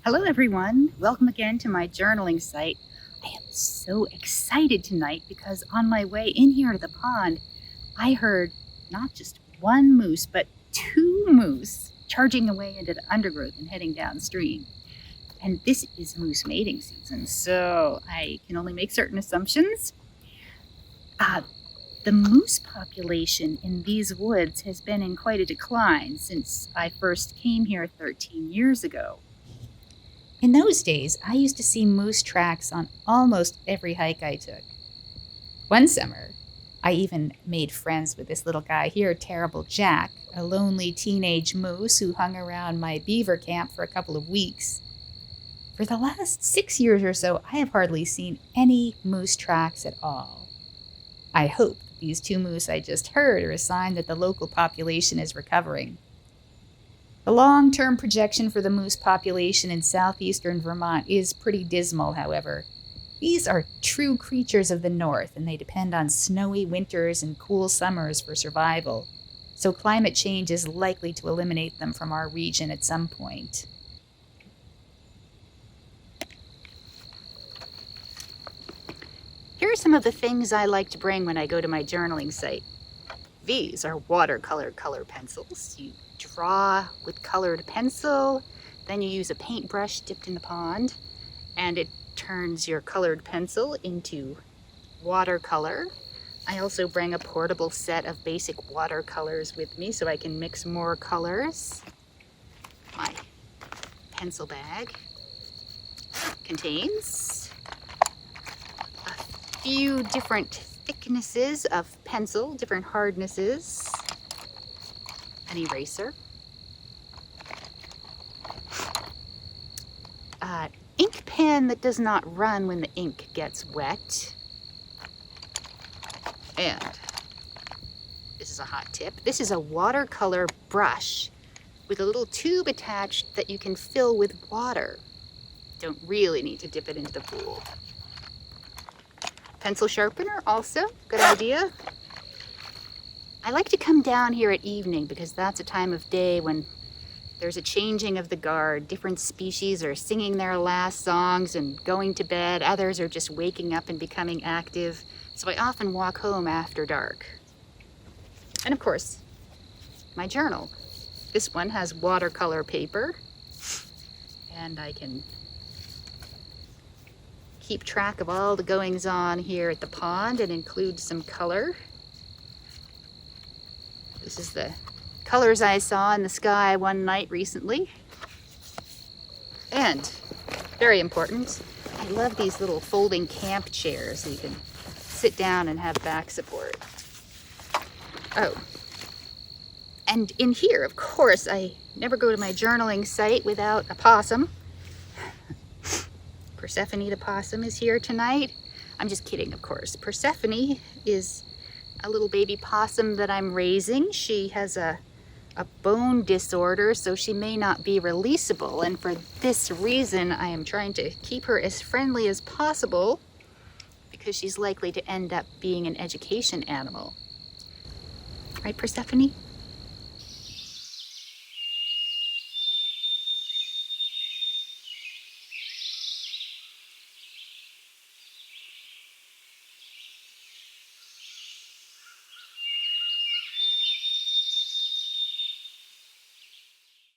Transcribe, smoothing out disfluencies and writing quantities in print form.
Hello everyone, welcome again to my journaling site. I am so excited tonight because on my way in here to the pond, I heard not just one moose, but two moose charging away into the undergrowth and heading downstream. And this is moose mating season, so I can only make certain assumptions. The moose population in these woods has been in quite a decline since I first came here 13 years ago. In those days, I used to see moose tracks on almost every hike I took. One summer, I even made friends with this little guy here, Terrible Jack, a lonely teenage moose who hung around my beaver camp for a couple of weeks. For the last 6 years or so, I have hardly seen any moose tracks at all. I hope that these two moose I just heard are a sign that the local population is recovering. The long-term projection for the moose population in southeastern Vermont is pretty dismal, however. These are true creatures of the north, and they depend on snowy winters and cool summers for survival, so climate change is likely to eliminate them from our region at some point. Here are some of the things I like to bring when I go to my journaling site. These are watercolor color pencils. You draw with colored pencil, then you use a paintbrush dipped in the pond, and it turns your colored pencil into watercolor. I also bring a portable set of basic watercolors with me so I can mix more colors. My pencil bag contains a few different thicknesses of pencil, different hardnesses, an eraser, ink pen that does not run when the ink gets wet, and this is a hot tip, this is a watercolor brush with a little tube attached that you can fill with water. Don't really need to dip it into the pool. Pencil sharpener also, good idea. I like to come down here at evening because that's a time of day when there's a changing of the guard. Different species are singing their last songs and going to bed. Others are just waking up and becoming active. So I often walk home after dark. And of course, my journal. This one has watercolor paper, and I can keep track of all the goings on here at the pond and include some color. This is the colors I saw in the sky one night recently. And, very important, I love these little folding camp chairs so you can sit down and have back support. Oh, and in here, of course, I never go to my journaling site without a possum. Persephone the possum is here tonight. I'm just kidding, of course. Persephone is a little baby possum that I'm raising. She has a bone disorder, so she may not be releasable, and for this reason I am trying to keep her as friendly as possible because she's likely to end up being an education animal. Right, Persephone?